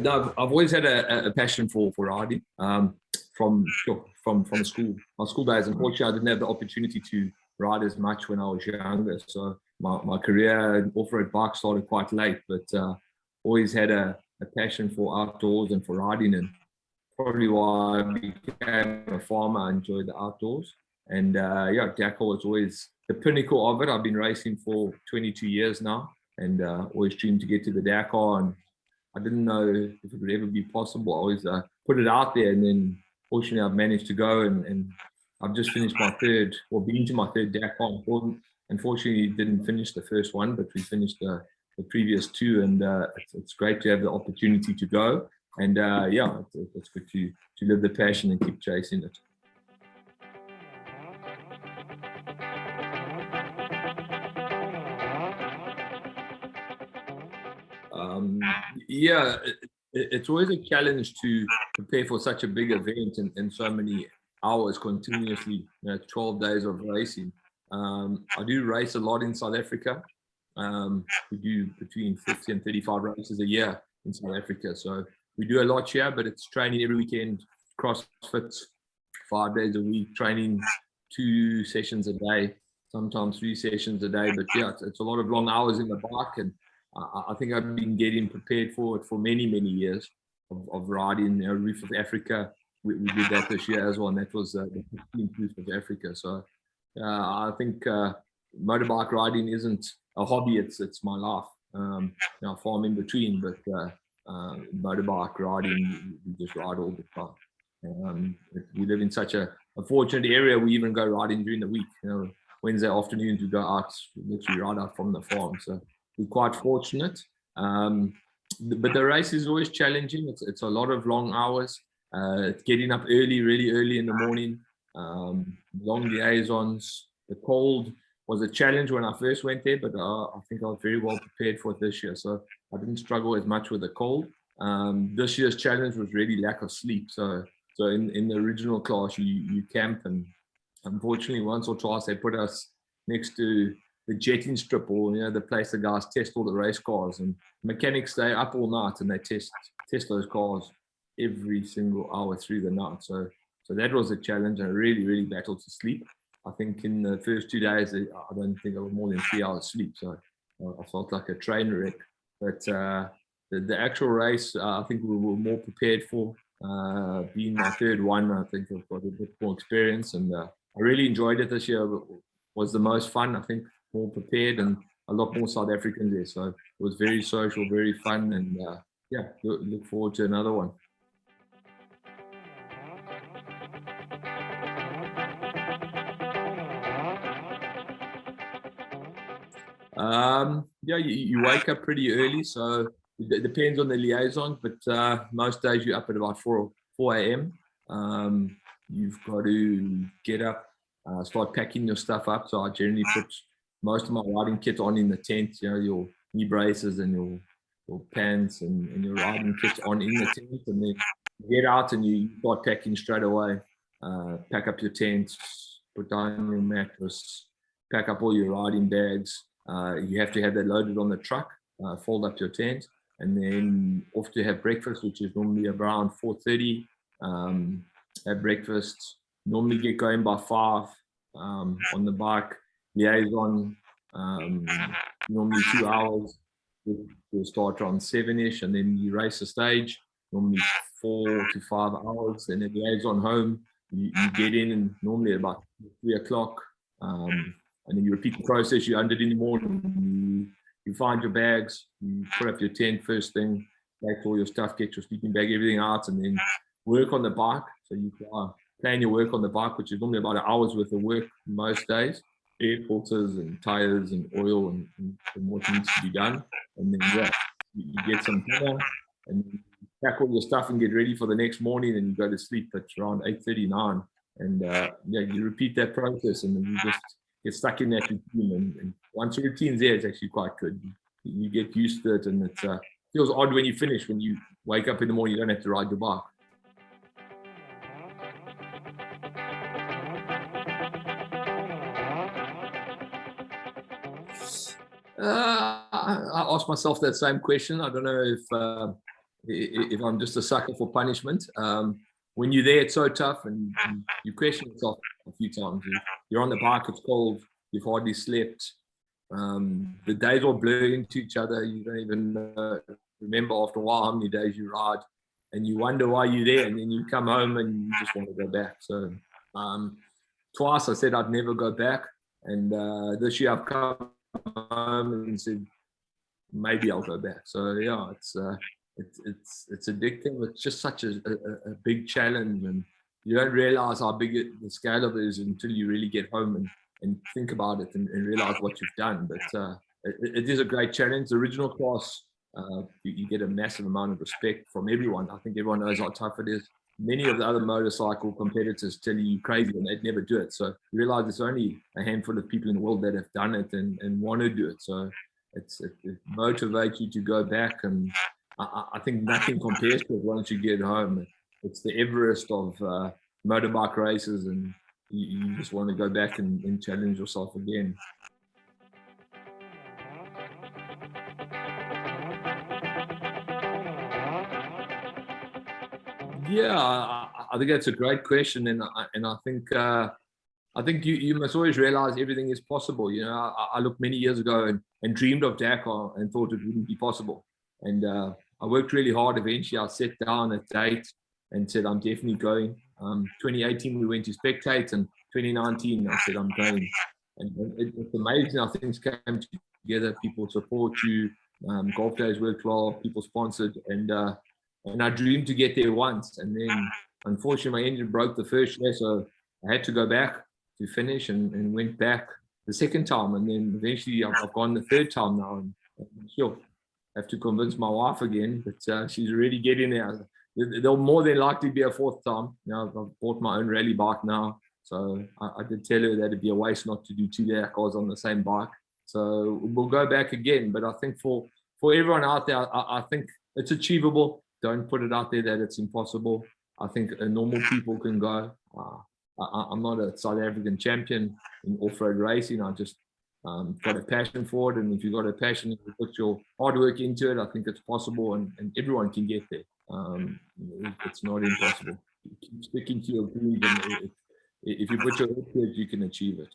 No, I've always had a passion for riding. From school, my school days. Unfortunately, I didn't have the opportunity to ride as much when I was younger. So my career in off-road bike started quite late, but always had a passion for outdoors and for riding, and probably why I became a farmer. I enjoyed the outdoors, and yeah, Dakar was always the pinnacle of it. I've been racing for 22 years now, and always dreamed to get to the Dakar, and I didn't know if it would ever be possible. I always put it out there, and then fortunately I've managed to go, and I've just finished my third, or been to my third Dakar. Unfortunately, didn't finish the first one, but we finished the previous two, and it's great to have the opportunity to go. And yeah, it's good to live the passion and keep chasing it. Yeah, it's always a challenge to prepare for such a big event and so many hours continuously, 12 days of racing. I do race a lot in South Africa. We do between 50 and 35 races a year in South Africa. So we do a lot here, but it's training every weekend, CrossFit, 5 days a week, training 2 sessions a day, sometimes 3 sessions a day. But yeah, it's a lot of long hours in the bike, and I think I've been getting prepared for it for many, many years of riding. Roof of Africa, we did that this year as well, and that was the 15th Roof of Africa. So I think motorbike riding isn't a hobby; it's my life. Far in between, but motorbike riding, we just ride all the time. We live in such a fortunate area. We even go riding during the week. Wednesday afternoons we go out, literally right out from the farm. So we're quite fortunate. But the race is always challenging. It's a lot of long hours. Getting up early, really early in the morning. Long liaisons. The cold was a challenge when I first went there, but I think I was very well prepared for it this year. So I didn't struggle as much with the cold. This year's challenge was really lack of sleep. So in the original class, you camp, and unfortunately, once or twice they put us next to the jetting strip, or the place the guys test all the race cars, and mechanics stay up all night and they test those cars every single hour through the night. So that was a challenge, and I really battled to sleep. I think in the first 2 days, I don't think I was more than 3 hours sleep. So I felt like a train wreck. But the actual race, I think we were more prepared for. Being my third one, I think I've got a bit more experience, and I really enjoyed it this year. It was the most fun, I think, more prepared, and a lot more South Africans there. So it was very social, very fun, and yeah, look forward to another one. Yeah, you wake up pretty early, so it depends on the liaison, but most days you're up at about 4 a.m. You've got to get up, start packing your stuff up. So I generally put most of my riding kit on in the tent, your knee braces and your pants and your riding kit on in the tent, and then you get out and you start packing straight away. Pack up your tent, put down your mattress, pack up all your riding bags. You have to have that loaded on the truck, fold up your tent, and then off to have breakfast, which is normally around 4:30. Have breakfast, normally get going by 5 on the bike, liaison, normally 2 hours. We'll start around 7-ish, and then you race a stage, normally 4 to 5 hours, and then liaison home. You get in, and normally about 3 o'clock. And then you repeat the process. You under it in the morning. You find your bags. You put up your tent first thing. Pack all your stuff. Get your sleeping bag, everything out, and then work on the bike. So you plan your work on the bike, which is normally about an hour's worth of work most days. Air filters and tires and oil and what needs to be done. And then yeah, you get some dinner and pack all your stuff and get ready for the next morning. And you go to sleep at around 8:39. And yeah, you repeat that process, and then you just get stuck in that routine, and once your routine's there, it's actually quite good. You get used to it, and it feels odd when you finish. When you wake up in the morning, you don't have to ride your bike. I asked myself that same question. I don't know if I'm just a sucker for punishment. When you're there, it's so tough, and you question yourself a few times. You're on the bike, it's cold, you've hardly slept. The days all blur into each other. You don't even remember after a while how many days you ride, and you wonder why you're there. And then you come home and you just want to go back. So twice I said I'd never go back, and this year I've come home and said maybe I'll go back. So yeah, it's addictive. It's just such a big challenge, and you don't realize how big the scale of it is until you really get home and think about it and realize what you've done. But it is a great challenge. The original class, you get a massive amount of respect from everyone. I think everyone knows how tough it is. Many of the other motorcycle competitors tell you crazy and they'd never do it. So you realize there's only a handful of people in the world that have done it and want to do it. So it motivates you to go back, and I think nothing compares to it once you get home. It's the Everest of motorbike races, and you just want to go back and challenge yourself again. Yeah, I think that's a great question, and I think you must always realize everything is possible. You know, I looked many years ago and dreamed of Dakar and thought it wouldn't be possible. And I worked really hard. Eventually, I set down a date and said, I'm definitely going. 2018, we went to spectate, and 2019, I said, I'm going. And it's amazing how things came together. People support you. Golf days worked well. People sponsored. And I dreamed to get there once. And then, unfortunately, my engine broke the first year. So I had to go back to finish and went back the second time, and then eventually I've gone the third time now, and sure, have to convince my wife again, but she's really getting there. There'll more than likely be a fourth time. Now I've bought my own rally bike now, so I did tell her that it'd be a waste not to do 2 Dakars on the same bike. So we'll go back again, but I think for everyone out there, I think it's achievable. Don't put it out there that it's impossible. I think normal people can go. I'm not a South African champion in off-road racing. I just got a passion for it. And if you've got a passion, if you put your hard work into it, I think it's possible, and everyone can get there. It's not impossible. Keep sticking to your dreams, and if you put your head to it, you can achieve it.